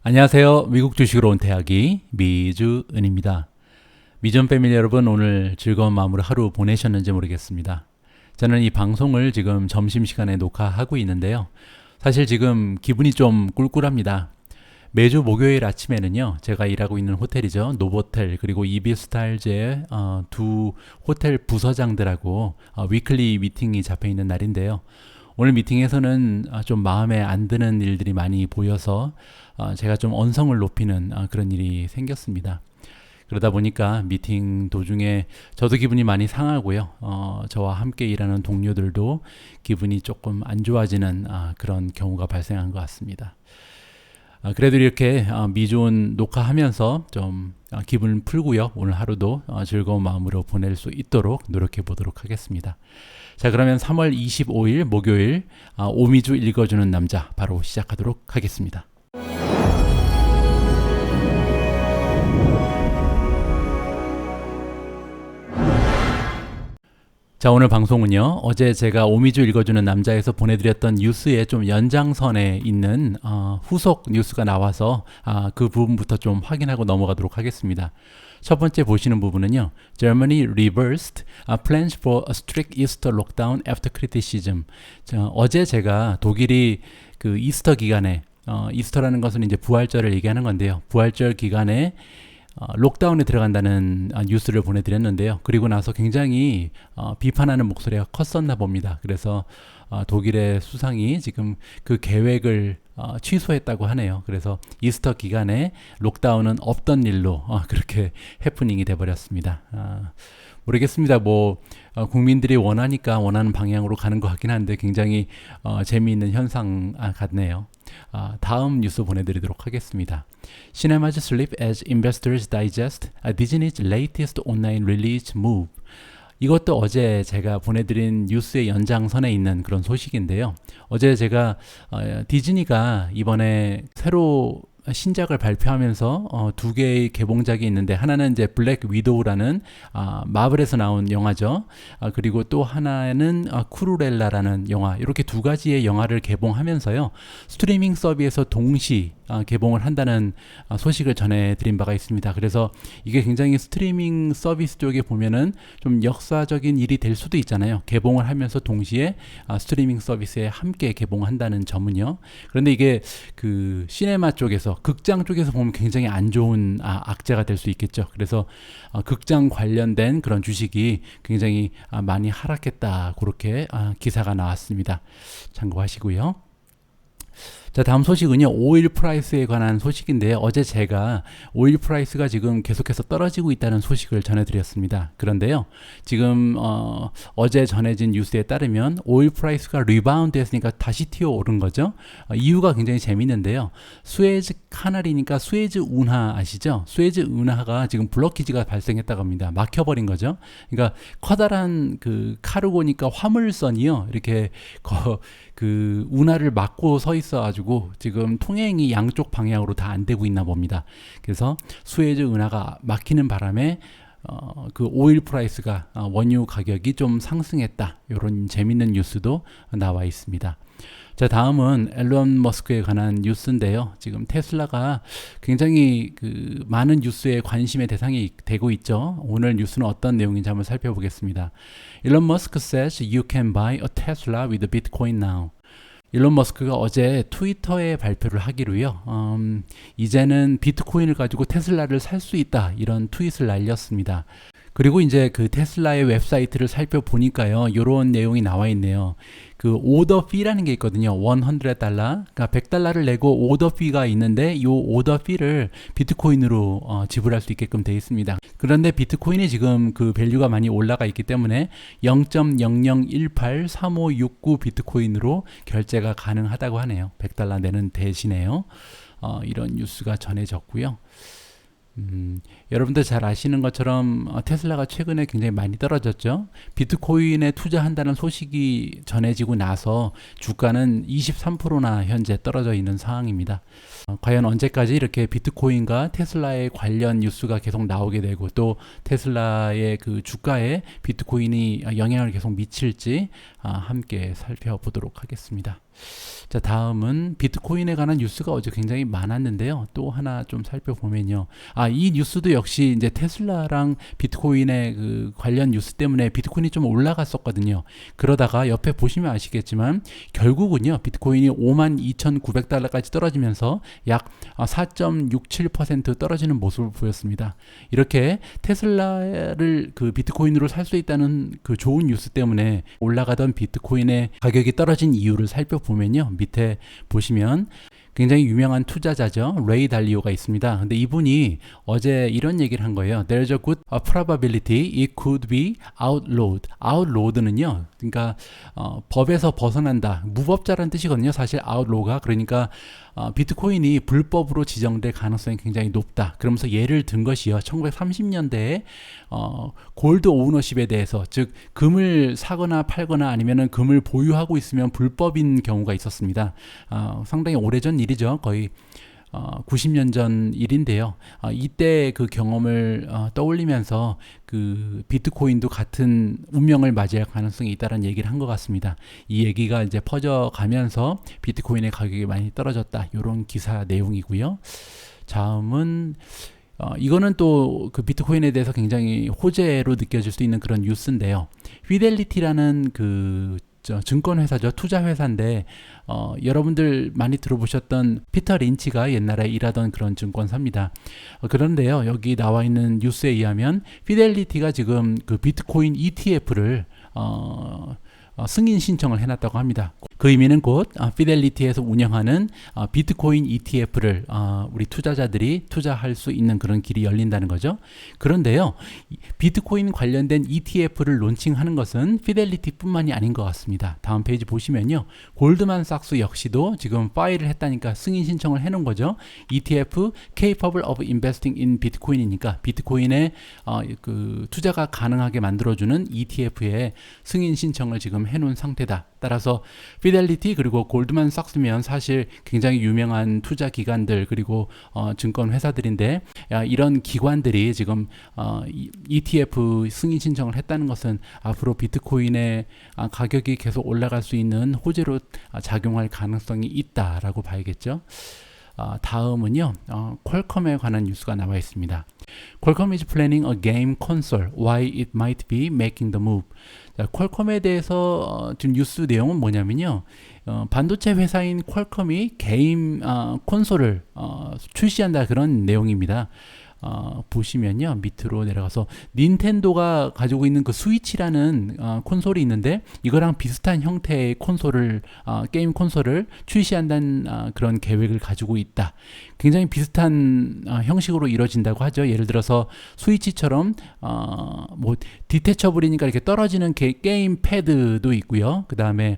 안녕하세요. 미국 주식으로 온 태학이 미주은입니다. 미전 패밀리 여러분, 오늘 즐거운 마음으로 하루 보내셨는지 모르겠습니다. 저는 이 방송을 지금 점심시간에 녹화하고 있는데요. 사실 지금 기분이 좀 꿀꿀합니다. 매주 목요일 아침에는요, 제가 일하고 있는 호텔이죠. 노보텔 그리고 이비스타일즈의 두 호텔 부서장들하고 위클리 미팅이 잡혀있는 날인데요. 오늘 미팅에서는 좀 마음에 안 드는 일들이 많이 보여서 제가 좀 언성을 높이는 그런 일이 생겼습니다. 그러다 보니까 미팅 도중에 저도 기분이 많이 상하고요. 저와 함께 일하는 동료들도 기분이 조금 안 좋아지는 그런 경우가 발생한 것 같습니다. 그래도 이렇게 미존 녹화하면서 좀 기분을 풀고요. 오늘 하루도 즐거운 마음으로 보낼 수 있도록 노력해 보도록 하겠습니다. 자, 그러면 3월 25일 목요일 오미주 읽어주는 남자 바로 시작하도록 하겠습니다. 자, 오늘 방송은요, 어제 제가 오미주 읽어주는 남자에서 보내드렸던 뉴스의 좀 연장선에 있는 후속 뉴스가 나와서 그 부분부터 좀 확인하고 넘어가도록 하겠습니다. 첫 번째 보시는 부분은요, Germany reversed plans for a strict Easter lockdown after criticism. 어제 제가 독일이 그 이스터 기간에 이스터라는 것은 이제 부활절을 얘기하는 건데요. 부활절 기간에 록다운에 들어간다는 뉴스를 보내드렸는데요. 그리고 나서 굉장히 비판하는 목소리가 컸었나 봅니다. 그래서 독일의 수상이 지금 그 계획을 취소했다고 하네요. 그래서 이스터 기간에 록다운은 없던 일로 그렇게 해프닝이 돼버렸습니다. 모르겠습니다. 국민들이 원하니까 원하는 방향으로 가는 것 같긴 한데 굉장히 재미있는 현상 같네요. 다음 뉴스 보내드리도록 하겠습니다. Cinemas slip as investors digest Disney's latest online release move. 이것도 어제 제가 보내드린 뉴스의 연장선에 있는 그런 소식인데요. 어제 제가 디즈니가 이번에 새로 신작을 발표하면서 두 개의 개봉작이 있는데, 하나는 이제 블랙 위도우라는 마블에서 나온 영화죠. 그리고 또 하나는 쿠루렐라라는 영화, 이렇게 두 가지의 영화를 개봉하면서요, 스트리밍 서비스에서 동시 개봉을 한다는 소식을 전해드린 바가 있습니다. 그래서 이게 굉장히 스트리밍 서비스 쪽에 보면은 좀 역사적인 일이 될 수도 있잖아요. 개봉을 하면서 동시에 스트리밍 서비스에 함께 개봉한다는 점은요. 그런데 이게 그 시네마 쪽에서, 극장 쪽에서 보면 굉장히 안 좋은 악재가 될 수 있겠죠. 그래서 극장 관련된 그런 주식이 굉장히 많이 하락했다, 그렇게 기사가 나왔습니다. 참고하시고요. 자, 다음 소식은요, 오일 프라이스에 관한 소식인데요. 어제 제가 오일 프라이스가 지금 계속해서 떨어지고 있다는 소식을 전해드렸습니다. 그런데요, 지금 어제 전해진 뉴스에 따르면 오일 프라이스가 리바운드 했으니까 다시 튀어오른 거죠. 이유가 굉장히 재밌는데요. 수에즈 카날이니까 수에즈 운하 아시죠? 수에즈 운하가 지금 블로키지가 발생했다고 합니다. 막혀버린 거죠. 그러니까 커다란 그 카르고니까 화물선이요, 이렇게 그 운하를 막고 서 있어가지고 지금 통행이 양쪽 방향으로 다 안 되고 있나 봅니다. 그래서 수에즈 운하가 막히는 바람에 그 오일 프라이스가 원유 가격이 좀 상승했다, 이런 재밌는 뉴스도 나와 있습니다. 자, 다음은 앨런 머스크에 관한 뉴스인데요. 지금 테슬라가 굉장히 그 많은 뉴스에 관심의 대상이 되고 있죠. 오늘 뉴스는 어떤 내용인지 한번 살펴보겠습니다. 일론 머스크 says you can buy a Tesla with Bitcoin now. 일론 머스크가 어제 트위터에 발표를 하기로요, 이제는 비트코인을 가지고 테슬라를 살 수 있다, 이런 트윗을 날렸습니다. 그리고 이제 그 테슬라의 웹사이트를 살펴보니까요, 이런 내용이 나와 있네요. 그 오더 피라는 게 있거든요. $100, 그러니까 $100를 내고 오더 피가 있는데, 이 오더 피를 비트코인으로 지불할 수 있게끔 되어 있습니다. 그런데 비트코인이 지금 그 밸류가 많이 올라가 있기 때문에 0.00183569 비트코인으로 결제가 가능하다고 하네요. $100 내는 대신에요. 이런 뉴스가 전해졌고요. 여러분들 잘 아시는 것처럼 테슬라가 최근에 굉장히 많이 떨어졌죠. 비트코인에 투자한다는 소식이 전해지고 나서 주가는 23%나 현재 떨어져 있는 상황입니다. 과연 언제까지 이렇게 비트코인과 테슬라의 관련 뉴스가 계속 나오게 되고, 또 테슬라의 그 주가에 비트코인이 영향을 계속 미칠지 함께 살펴보도록 하겠습니다. 자, 다음은 비트코인에 관한 뉴스가 어제 굉장히 많았는데요. 또 하나 좀 살펴보면요. 이 뉴스도 역시 이제 테슬라랑 비트코인의 그 관련 뉴스 때문에 비트코인이 좀 올라갔었거든요. 그러다가 옆에 보시면 아시겠지만 결국은요. 비트코인이 52,900달러까지 떨어지면서 약 4.67% 떨어지는 모습을 보였습니다. 이렇게 테슬라를 그 비트코인으로 살 수 있다는 그 좋은 뉴스 때문에 올라가던 비트코인의 가격이 떨어진 이유를 살펴보면요. 밑에 보시면 굉장히 유명한 투자자죠. 레이 달리오가 있습니다. 근데 이분이 어제 이런 얘기를 한 거예요. There's a good probability it could be outlawed. outlawed는요. 그러니까 법에서 벗어난다. 무법자라는 뜻이거든요. 사실 outlaw가. 그러니까 비트코인이 불법으로 지정될 가능성이 굉장히 높다. 그러면서 예를 든 것이요. 1930년대에 골드 오너십에 대해서, 즉 금을 사거나 팔거나 아니면은 금을 보유하고 있으면 불법인 경우가 있었습니다. 상당히 오래전 일이죠. 거의 90년 전 일인데요. 이때 그 경험을 떠올리면서 그 비트코인도 같은 운명을 맞이할 가능성이 있다는 얘기를 한 것 같습니다. 이 얘기가 이제 퍼져가면서 비트코인의 가격이 많이 떨어졌다. 이런 기사 내용이고요. 다음은 이거는 또 그 비트코인에 대해서 굉장히 호재로 느껴질 수 있는 그런 뉴스인데요. 피델리티라는 그 증권회사죠. 투자회사인데 여러분들 많이 들어보셨던 피터 린치가 옛날에 일하던 그런 증권사입니다. 그런데요. 여기 나와 있는 뉴스에 의하면 피델리티가 지금 그 비트코인 ETF를 승인 신청을 해놨다고 합니다. 그 의미는 곧 피델리티에서 운영하는 비트코인 ETF를 우리 투자자들이 투자할 수 있는 그런 길이 열린다는 거죠. 그런데요, 비트코인 관련된 ETF를 론칭하는 것은 피델리티뿐만이 아닌 것 같습니다. 다음 페이지 보시면요, 골드만삭스 역시도 지금 파일을 했다니까 승인 신청을 해놓은 거죠. ETF capable of investing in Bitcoin이니까 비트코인에 그 투자가 가능하게 만들어주는 ETF에 승인 신청을 지금 해놓은 상태다. 따라서 피델리티 그리고 골드만삭스면 사실 굉장히 유명한 투자 기관들 그리고 증권 회사들인데 이런 기관들이 지금 ETF 승인 신청을 했다는 것은 앞으로 비트코인의 가격이 계속 올라갈 수 있는 호재로 작용할 가능성이 있다라고 봐야겠죠. 다음은요, 퀄컴에 관한 뉴스가 나와 있습니다. 퀄컴 is planning a game console. Why it might be making the move. 자, 퀄컴에 대해서 지금 뉴스 내용은 뭐냐면요, 반도체 회사인 퀄컴이 게임 콘솔을 출시한다 그런 내용입니다. 보시면요, 밑으로 내려가서 닌텐도가 가지고 있는 그 스위치라는 콘솔이 있는데 이거랑 비슷한 형태의 콘솔을 게임 콘솔을 출시한다는 그런 계획을 가지고 있다. 굉장히 비슷한 형식으로 이루어진다고 하죠. 예를 들어서 스위치처럼 뭐 디태처블이니까 이렇게 떨어지는 게임 패드도 있고요. 그 다음에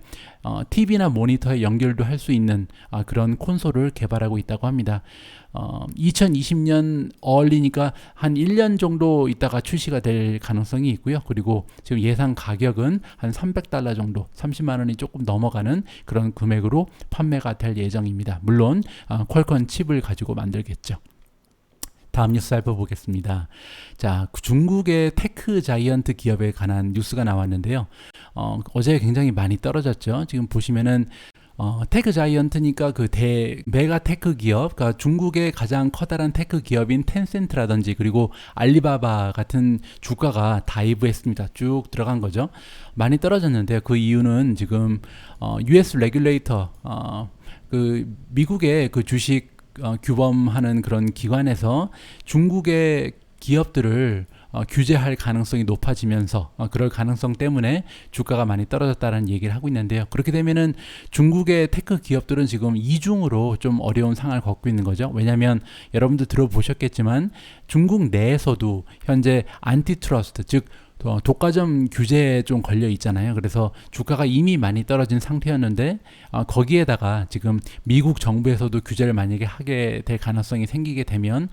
TV나 모니터에 연결도 할 수 있는 그런 콘솔을 개발하고 있다고 합니다. 2020년 얼리니까 한 1년 정도 있다가 출시가 될 가능성이 있고요. 그리고 지금 예상 가격은 한 $300 정도, 30만 원이 조금 넘어가는 그런 금액으로 판매가 될 예정입니다. 물론 퀄컴 칩을 가지고 만들겠죠. 다음 뉴스 살펴보겠습니다. 자, 중국의 테크 자이언트 기업에 관한 뉴스가 나왔는데요. 어제 굉장히 많이 떨어졌죠. 지금 보시면은 테크 자이언트니까 그 메가 테크 기업, 그러니까 중국의 가장 커다란 테크 기업인 텐센트라든지 그리고 알리바바 같은 주가가 다이브했습니다. 쭉 들어간 거죠. 많이 떨어졌는데요. 그 이유는 지금 US 레귤레이터, 그 미국의 그 주식 규범하는 그런 기관에서 중국의 기업들을 규제할 가능성이 높아지면서 그럴 가능성 때문에 주가가 많이 떨어졌다는 얘기를 하고 있는데요. 그렇게 되면은 중국의 테크 기업들은 지금 이중으로 좀 어려운 상황을 겪고 있는 거죠. 왜냐하면 여러분들 들어보셨겠지만 중국 내에서도 현재 안티트러스트, 즉 독과점 규제에 좀 걸려 있잖아요. 그래서 주가가 이미 많이 떨어진 상태였는데 거기에다가 지금 미국 정부에서도 규제를 만약에 하게 될 가능성이 생기게 되면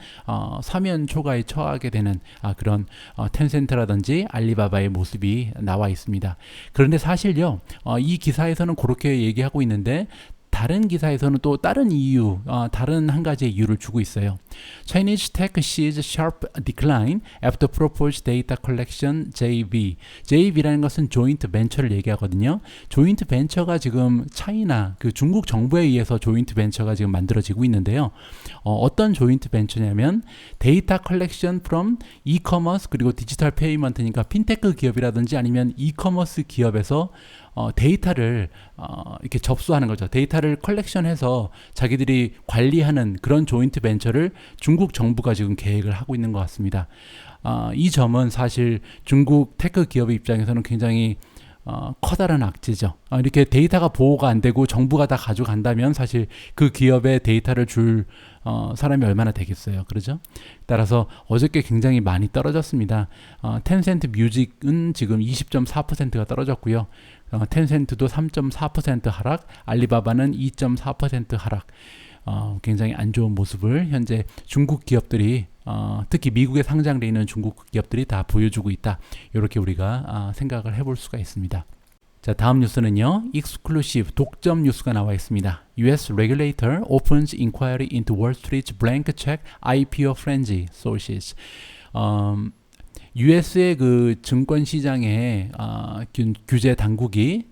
사면 초과에 처하게 되는 그런 텐센트라든지 알리바바의 모습이 나와 있습니다. 그런데 사실요, 이 기사에서는 그렇게 얘기하고 있는데 다른 기사에서는 또 다른 이유, 다른 한 가지의 이유를 주고 있어요. Chinese tech sees sharp decline after proposed data collection JV. JV라는 것은 joint venture를 얘기하거든요. joint venture가 지금 차이나 그 중국 정부에 의해서 joint venture가 지금 만들어지고 있는데요. 어떤 joint venture냐면 데이터 컬렉션 from e-commerce 그리고 디지털 페이먼트니까 핀테크 기업이라든지 아니면 e-commerce 기업에서 데이터를 이렇게 접수하는 거죠. 데이터를 컬렉션해서 자기들이 관리하는 그런 조인트 벤처를 중국 정부가 지금 계획을 하고 있는 것 같습니다. 이 점은 사실 중국 테크 기업의 입장에서는 굉장히 커다란 악재죠. 이렇게 데이터가 보호가 안 되고 정부가 다 가져간다면 사실 그 기업의 데이터를 줄 사람이 얼마나 되겠어요. 그러죠? 따라서 어저께 굉장히 많이 떨어졌습니다. 텐센트 뮤직은 지금 20.4%가 떨어졌고요. 텐센트도 3.4% 하락, 알리바바는 2.4% 하락. 굉장히 안 좋은 모습을 현재 중국 기업들이 특히 미국에 상장되어 있는 중국 기업들이 다 보여주고 있다. 이렇게 우리가 생각을 해볼 수가 있습니다. 자, 다음 뉴스는요. exclusive 독점 뉴스가 나와 있습니다. US regulator opens inquiry into Wall Street's blank check IPO frenzy sources. US의 그 증권 시장에 규제 당국이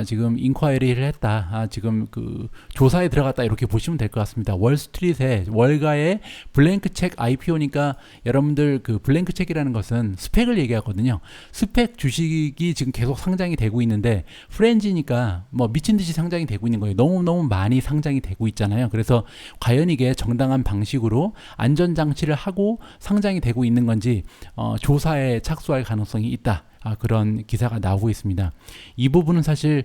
지금 인콰이리를 했다. 지금 그 조사에 들어갔다. 이렇게 보시면 될 것 같습니다. 월스트리트에 월가의 블랭크 책 IPO니까 여러분들 그 블랭크 책이라는 것은 스펙을 얘기하거든요. 스펙 주식이 지금 계속 상장이 되고 있는데 프렌지니까 뭐 미친 듯이 상장이 되고 있는 거예요. 너무너무 많이 상장이 되고 있잖아요. 그래서 과연 이게 정당한 방식으로 안전장치를 하고 상장이 되고 있는 건지 조사에 착수할 가능성이 있다. 그런 기사가 나오고 있습니다. 이 부분은 사실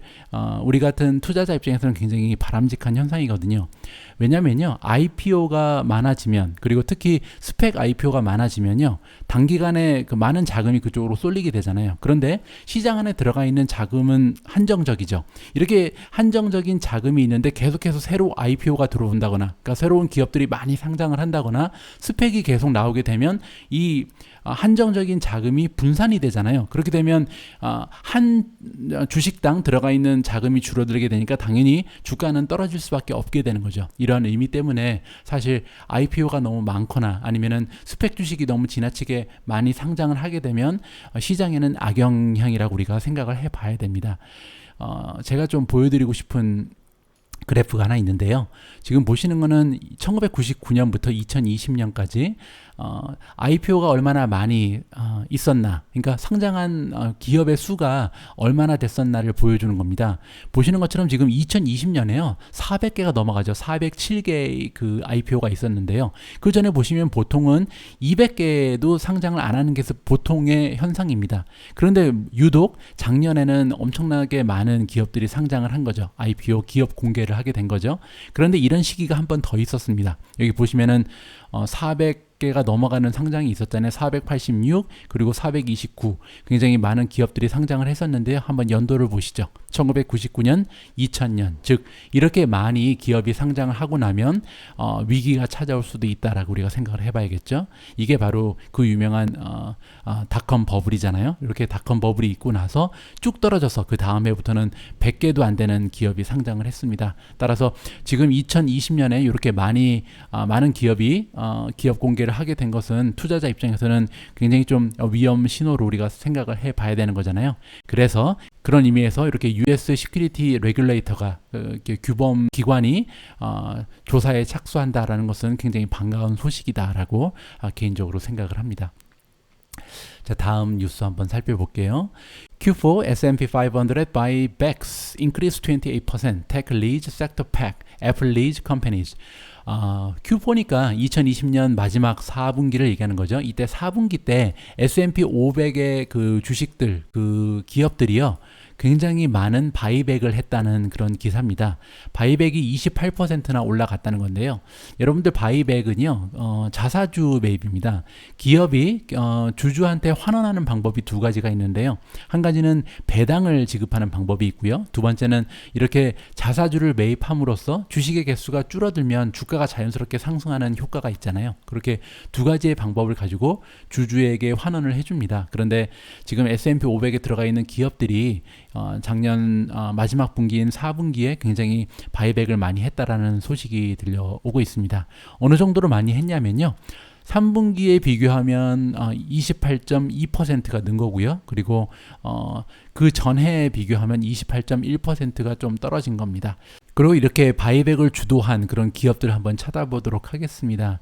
우리 같은 투자자 입장에서는 굉장히 바람직한 현상이거든요. 왜냐면요, IPO가 많아지면 그리고 특히 스펙 IPO가 많아지면요, 단기간에 그 많은 자금이 그쪽으로 쏠리게 되잖아요. 그런데 시장 안에 들어가 있는 자금은 한정적이죠. 이렇게 한정적인 자금이 있는데 계속해서 새로 IPO가 들어온다거나, 그러니까 새로운 기업들이 많이 상장을 한다거나 스펙이 계속 나오게 되면 이 한정적인 자금이 분산이 되잖아요. 그렇게 되면 한 주식당 들어가 있는 자금이 줄어들게 되니까 당연히 주가는 떨어질 수밖에 없게 되는 거죠. 이러한 의미 때문에 사실 IPO가 너무 많거나 아니면은 스펙 주식이 너무 지나치게 많이 상장을 하게 되면 시장에는 악영향이라고 우리가 생각을 해봐야 됩니다. 제가 좀 보여드리고 싶은 그래프가 하나 있는데요. 지금 보시는 거는 1999년부터 2020년까지 IPO가 얼마나 많이 있었나, 그러니까 상장한 기업의 수가 얼마나 됐었나를 보여주는 겁니다. 보시는 것처럼 지금 2020년에요. 400개가 넘어가죠. 407개의 그 IPO가 있었는데요. 그 전에 보시면 보통은 200개도 상장을 안 하는 게 보통의 현상입니다. 그런데 유독 작년에는 엄청나게 많은 기업들이 상장을 한 거죠. IPO 기업 공개를 하게 된 거죠. 그런데 이런 시기가 한 번 더 있었습니다. 여기 보시면은 400개가 넘어가는 상장이 있었잖아요. 486 그리고 429 굉장히 많은 기업들이 상장을 했었는데요. 한번 연도를 보시죠. 1999년, 2000년 즉 이렇게 많이 기업이 상장을 하고 나면 위기가 찾아올 수도 있다라고 우리가 생각을 해봐야겠죠. 이게 바로 그 유명한 닷컴 버블이잖아요. 이렇게 닷컴 버블이 있고 나서 쭉 떨어져서 그 다음 해부터는 100개도 안 되는 기업이 상장을 했습니다. 따라서 지금 2020년에 이렇게 많은 기업이 기업 공개를 하게 된 것은 투자자 입장에서는 굉장히 좀 위험 신호로 우리가 생각을 해봐야 되는 거잖아요. 그래서 그런 의미에서 이렇게 US 시큐리티 레귤레이터가 규범 기관이 조사에 착수한다라는 것은 굉장히 반가운 소식이다라고 개인적으로 생각을 합니다. 자, 다음 뉴스 한번 살펴볼게요. Q4 S&P 500 buybacks increased 28%. Tech leads sector pack. Apple leads companies. Q4니까 2020년 마지막 4분기를 얘기하는 거죠. 이때 4분기 때 S&P 500의 그 주식들, 그 기업들이요, 굉장히 많은 바이백을 했다는 그런 기사입니다. 바이백이 28%나 올라갔다는 건데요. 여러분들 바이백은요, 자사주 매입입니다. 기업이 주주한테 환원하는 방법이 두 가지가 있는데요. 한 가지는 배당을 지급하는 방법이 있고요. 두 번째는 이렇게 자사주를 매입함으로써 주식의 개수가 줄어들면 주가가 자연스럽게 상승하는 효과가 있잖아요. 그렇게 두 가지의 방법을 가지고 주주에게 환원을 해줍니다. 그런데 지금 S&P 500에 들어가 있는 기업들이 작년 마지막 분기인 4분기에 굉장히 바이백을 많이 했다라는 소식이 들려오고 있습니다. 어느 정도로 많이 했냐면요. 3분기에 비교하면 28.2%가 는 거고요. 그리고 그 전해에 비교하면 28.1%가 좀 떨어진 겁니다. 그리고 이렇게 바이백을 주도한 그런 기업들을 한번 찾아보도록 하겠습니다.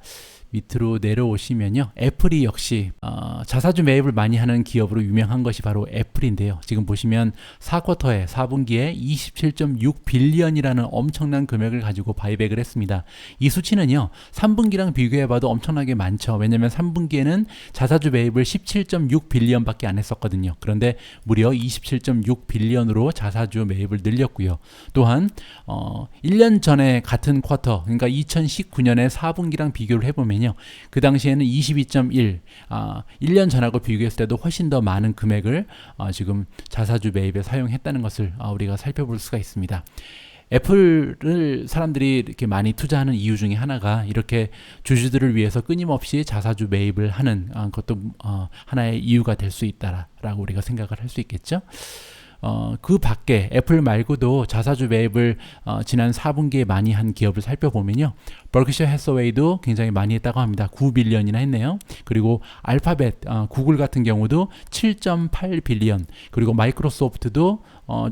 밑으로 내려오시면요. 애플이 역시 자사주 매입을 많이 하는 기업으로 유명한 것이 바로 애플인데요. 지금 보시면 4쿼터에 4분기에 27.6 빌리언이라는 엄청난 금액을 가지고 바이백을 했습니다. 이 수치는요. 3분기랑 비교해봐도 엄청나게 많죠. 왜냐하면 3분기에는 자사주 매입을 17.6 빌리언밖에 안 했었거든요. 그런데 무려 27.6 빌리언으로 자사주 매입을 늘렸고요. 또한 1년 전에 같은 쿼터, 그러니까 2019년에 4분기랑 비교를 해보면 그 당시에는 22.1, 1년 전하고 비교했을 때도 훨씬 더 많은 금액을 지금 자사주 매입에 사용했다는 것을 우리가 살펴볼 수가 있습니다. 애플을 사람들이 이렇게 많이 투자하는 이유 중에 하나가 이렇게 주주들을 위해서 끊임없이 자사주 매입을 하는 것도 하나의 이유가 될 수 있다라고 우리가 생각을 할 수 있겠죠. 그 밖에 애플 말고도 자사주 매입을 지난 4분기에 많이 한 기업을 살펴보면요. 버크셔 해서웨이도 굉장히 많이 했다고 합니다. 9빌리언이나 했네요. 그리고 알파벳, 구글 같은 경우도 7.8 빌리언, 그리고 마이크로소프트도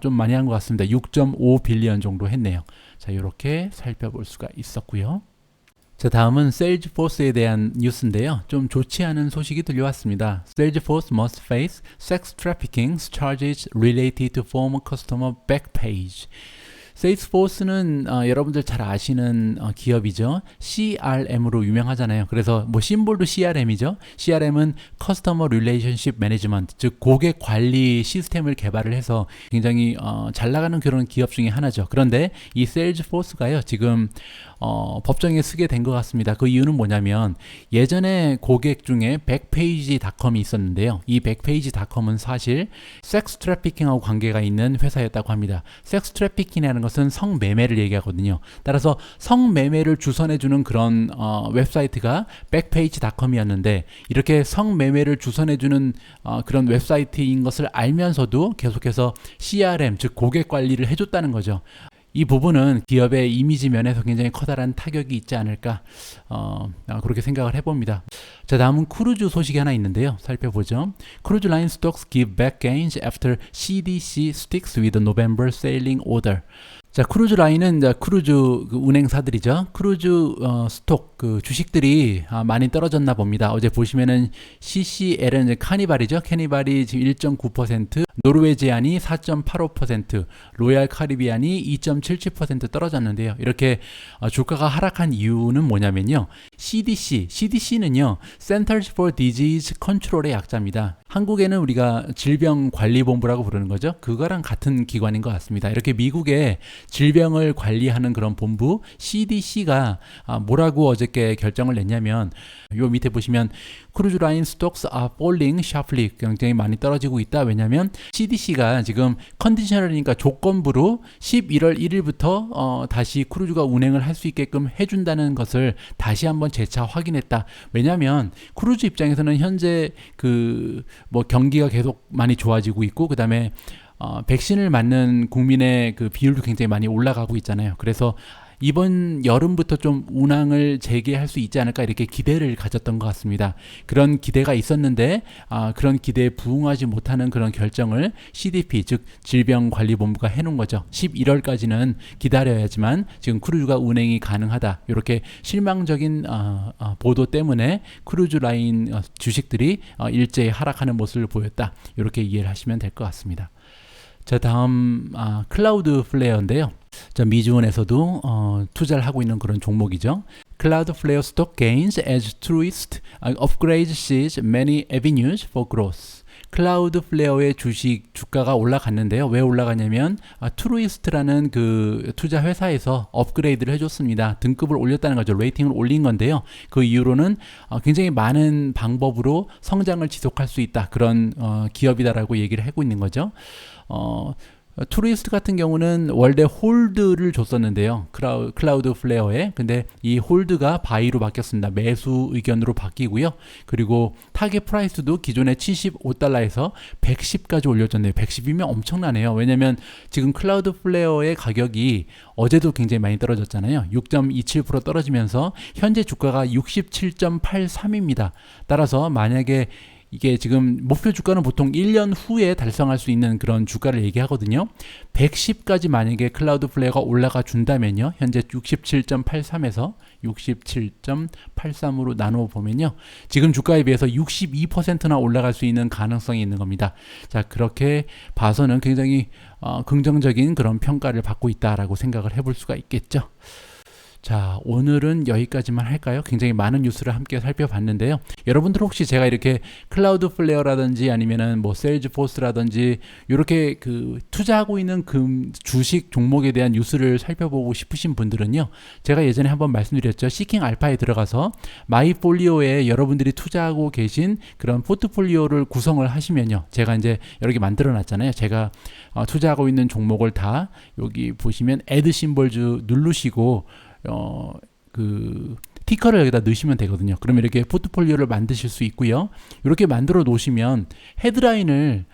좀 많이 한 것 같습니다. 6.5 빌리언 정도 했네요. 자, 이렇게 살펴볼 수가 있었고요. 자, 다음은 세일즈포스에 대한 뉴스인데요. 좀 좋지 않은 소식이 들려왔습니다. Salesforce must face sex trafficking charges related to former customer back page. 세일즈포스는 여러분들 잘 아시는 기업이죠. CRM으로 유명하잖아요. 그래서 뭐 심볼도 CRM이죠. CRM은 Customer Relationship Management, 즉 고객 관리 시스템을 개발을 해서 굉장히 잘 나가는 그런 기업 중에 하나죠. 그런데 이 세일즈포스가요, 지금 법정에 쓰게 된 것 같습니다. 그 이유는 뭐냐면 예전에 고객 중에 백페이지닷컴이 있었는데요. 이 백페이지닷컴은 사실 섹스 트래피킹하고 관계가 있는 회사였다고 합니다. 섹스 트래피킹이라는 것은 성매매를 얘기하거든요. 따라서 성매매를 주선해주는 그런 웹사이트가 백페이지닷컴이었는데 이렇게 성매매를 주선해주는 그런 웹사이트인 것을 알면서도 계속해서 CRM, 즉 고객 관리를 해줬다는 거죠. 이 부분은 기업의 이미지 면에서 굉장히 커다란 타격이 있지 않을까 그렇게 생각을 해봅니다. 자, 다음은 크루즈 소식이 하나 있는데요. 살펴보죠. 크루즈 라인 stocks give back gains after CDC sticks with the November sailing order. 자, 크루즈 라인은 크루즈 운행사들이죠. 크루즈 스톡 주식들이 많이 떨어졌나 봅니다. 어제 보시면은 CCL은 카니발이죠. 카니발이 지금 1.9%, 노르웨지안이 4.85%, 로얄 카리비안이 2.77% 떨어졌는데요. 이렇게 주가가 하락한 이유는 뭐냐면요. CDC는요. Centers for Disease Control의 약자입니다. 한국에는 우리가 질병관리본부라고 부르는 거죠. 그거랑 같은 기관인 것 같습니다. 이렇게 미국의 질병을 관리하는 그런 본부 CDC가 뭐라고 어저께 결정을 냈냐면 요 밑에 보시면 크루즈 라인 stocks are falling sharply, 굉장히 많이 떨어지고 있다. 왜냐하면 CDC가 지금 컨디셔널이니까 조건부로 11월 1일부터 다시 크루즈가 운행을 할 수 있게끔 해준다는 것을 다시 한번 재차 확인했다. 왜냐하면 크루즈 입장에서는 현재 뭐 경기가 계속 많이 좋아지고 있고 그 다음에 백신을 맞는 국민의 그 비율도 굉장히 많이 올라가고 있잖아요. 그래서 이번 여름부터 좀 운항을 재개할 수 있지 않을까 이렇게 기대를 가졌던 것 같습니다. 그런 기대가 있었는데 그런 기대에 부응하지 못하는 그런 결정을 CDP, 즉 질병관리본부가 해놓은 거죠. 11월까지는 기다려야지만 지금 크루즈가 운행이 가능하다. 이렇게 실망적인 보도 때문에 크루즈 라인 주식들이 일제히 하락하는 모습을 보였다. 이렇게 이해를 하시면 될 것 같습니다. 자, 다음 클라우드 플레어인데요. 자, 미주원에서도 투자를 하고 있는 그런 종목이죠. 클라우드 플레어 스톡 gains as Truist upgrades sees many avenues for growth. 클라우드 플레어의 주가가 올라갔는데요. 왜 올라가냐면 트루이스트라는 그 투자 회사에서 업그레이드를 해줬습니다. 등급을 올렸다는 거죠. 레이팅을 올린 건데요. 그 이후로는 굉장히 많은 방법으로 성장을 지속할 수 있다. 그런 기업이다라고 얘기를 하고 있는 거죠. 트루이스트 같은 경우는 원래 홀드를 줬었는데요. 클라우드 플레어에. 근데 이 홀드가 바이로 바뀌었습니다. 매수 의견으로 바뀌고요. 그리고 타겟 프라이스도 기존의 75달러에서 110까지 올려줬네요. 110이면 엄청나네요. 왜냐면 지금 클라우드 플레어의 가격이 어제도 굉장히 많이 떨어졌잖아요. 6.27% 떨어지면서 현재 주가가 67.83입니다. 따라서 만약에 이게 지금 목표 주가는 보통 1년 후에 달성할 수 있는 그런 주가를 얘기하거든요. 110까지 만약에 클라우드 플레이가 올라가 준다면요. 현재 67.83에서 67.83으로 나누어 보면요. 지금 주가에 비해서 62%나 올라갈 수 있는 가능성이 있는 겁니다. 자, 그렇게 봐서는 굉장히 긍정적인 그런 평가를 받고 있다라고 생각을 해볼 수가 있겠죠. 자, 오늘은 여기까지만 할까요? 굉장히 많은 뉴스를 함께 살펴봤는데요. 여러분들 혹시 제가 이렇게 클라우드 플레어라든지 아니면은 뭐 세일즈포스라든지 이렇게 그 투자하고 있는 주식 종목에 대한 뉴스를 살펴보고 싶으신 분들은요. 제가 예전에 한번 말씀드렸죠. 시킹 알파에 들어가서 마이폴리오에 여러분들이 투자하고 계신 그런 포트폴리오를 구성을 하시면요. 제가 이제 여러 개 만들어 놨잖아요. 제가 투자하고 있는 종목을 다 여기 보시면 애드 심벌즈 누르시고 그 티커를 여기다 넣으시면 되거든요. 그러면 이렇게 포트폴리오를 만드실 수 있고요. 이렇게 만들어 놓으시면 헤드라인을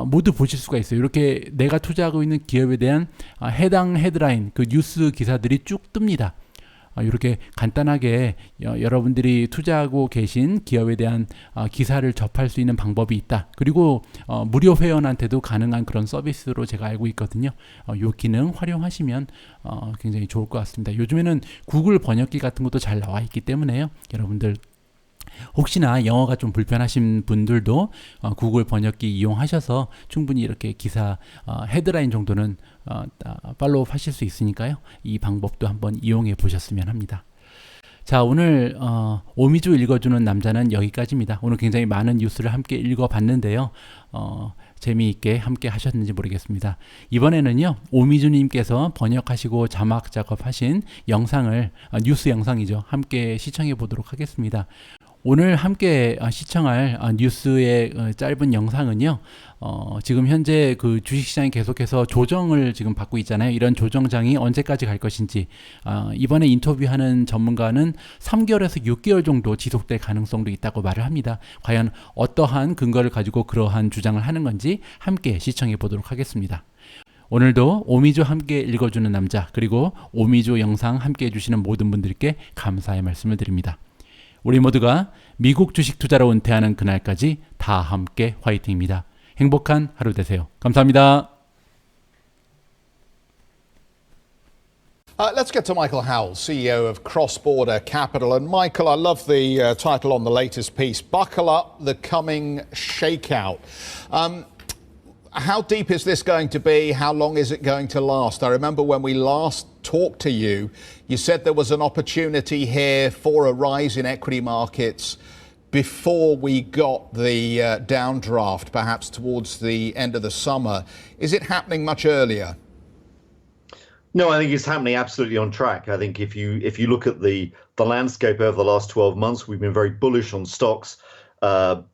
모두 보실 수가 있어요. 이렇게 내가 투자하고 있는 기업에 대한 해당 헤드라인, 그 뉴스 기사들이 쭉 뜹니다. 이렇게 간단하게 여러분들이 투자하고 계신 기업에 대한 기사를 접할 수 있는 방법이 있다. 그리고 무료 회원한테도 가능한 그런 서비스로 제가 알고 있거든요. 이 기능 활용하시면 굉장히 좋을 것 같습니다. 요즘에는 구글 번역기 같은 것도 잘 나와 있기 때문에요. 여러분들 혹시나 영어가 좀 불편하신 분들도 구글 번역기 이용하셔서 충분히 이렇게 기사 헤드라인 정도는 팔로우 하실 수 있으니까요. 이 방법도 한번 이용해 보셨으면 합니다. 자, 오늘 오미주 읽어주는 남자는 여기까지입니다. 오늘 굉장히 많은 뉴스를 함께 읽어봤는데요. 재미있게 함께 하셨는지 모르겠습니다. 이번에는요, 오미주님께서 번역하시고 자막 작업하신 영상을, 뉴스 영상이죠. 함께 시청해 보도록 하겠습니다. 오늘 함께 시청할 뉴스의 짧은 영상은요, 지금 현재 그 주식시장이 계속해서 조정을 지금 받고 있잖아요. 이런 조정장이 언제까지 갈 것인지, 이번에 인터뷰하는 전문가는 3개월에서 6개월 정도 지속될 가능성도 있다고 말을 합니다. 과연 어떠한 근거를 가지고 그러한 주장을 하는 건지 함께 시청해 보도록 하겠습니다. 오늘도 오미주 함께 읽어주는 남자, 그리고 오미주 영상 함께 해주시는 모든 분들께 감사의 말씀을 드립니다. 우리 모두가 미국 주식 투자로 은퇴하는 그날까지 다 함께 화이팅입니다. 행복한 하루 되세요. 감사합니다. Let's get to Michael Howell, CEO of Cross Border Capital. And Michael, I love the title on the latest piece, Buckle Up, the Coming Shakeout. How deep is this going to be? How long is it going to last? I remember when we last talked to you, you said there was an opportunity here for a rise in equity markets before we got the downdraft, perhaps towards the end of the summer. Is it happening much earlier? No, I think it's happening absolutely on track. I think if you look at the landscape over the last 12 months, we've been very bullish on stocks.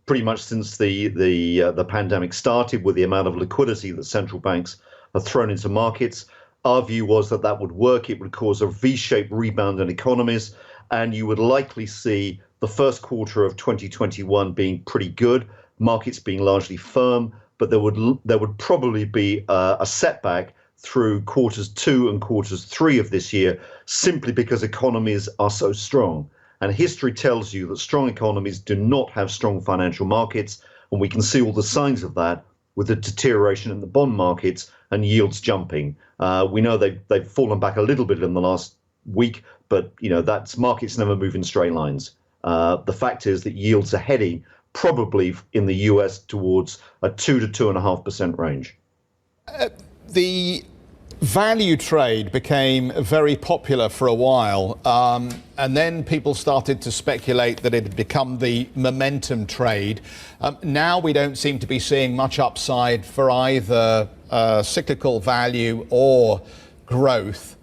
Pretty much since the pandemic started, with the amount of liquidity that central banks have thrown into markets. Our view was that would work. It would cause a V-shaped rebound in economies, and you would likely see the first quarter of 2021 being pretty good, markets being largely firm, but there would probably be a setback through quarters 2 and quarters 3 of this year, simply because economies are so strong. And history tells you that strong economies do not have strong financial markets, and we can see all the signs of that with the deterioration in the bond markets and yields jumping. We know they've fallen back a little bit in the last week, but that's markets never move in straight lines. The fact is that yields are heading probably in the US towards a 2 to 2.5% range. The value trade became very popular for a while, and then people started to speculate that it had become the momentum trade. Now we don't seem to be seeing much upside for either cyclical value or growth.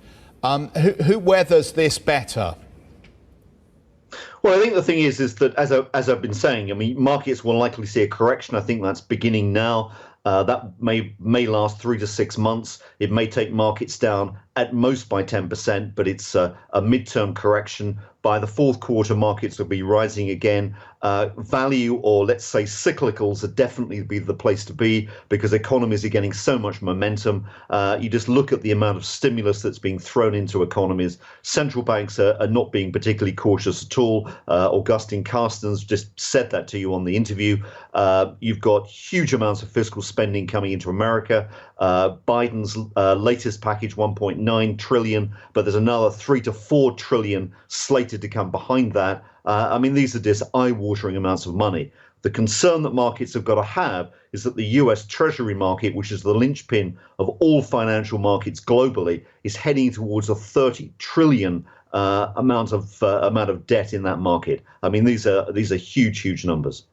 Who weathers this better? Well, I think the thing is that as I've been saying, I mean, markets will likely see a correction. I think that's beginning now. That may last 3 to 6 months. It may take markets down at most by 10%, but it's a midterm correction. By the fourth quarter, markets will be rising again. Value, or let's say cyclicals, are definitely be the place to be because economies are getting so much momentum. You just look at the amount of stimulus that's being thrown into economies. Central banks are not being particularly cautious at all. Augustine Carstens just said that to you on the interview. You've got huge amounts of fiscal spending coming into America. Biden's latest package, 1.9 trillion, but there's another 3 to 4 trillion slated to come behind that. I mean, these are just eye-watering amounts of money. The concern that markets have got to have is that the US Treasury market, which is the linchpin of all financial markets globally, is heading towards a 30 trillion amount of debt in that market. I mean, these are huge, huge numbers.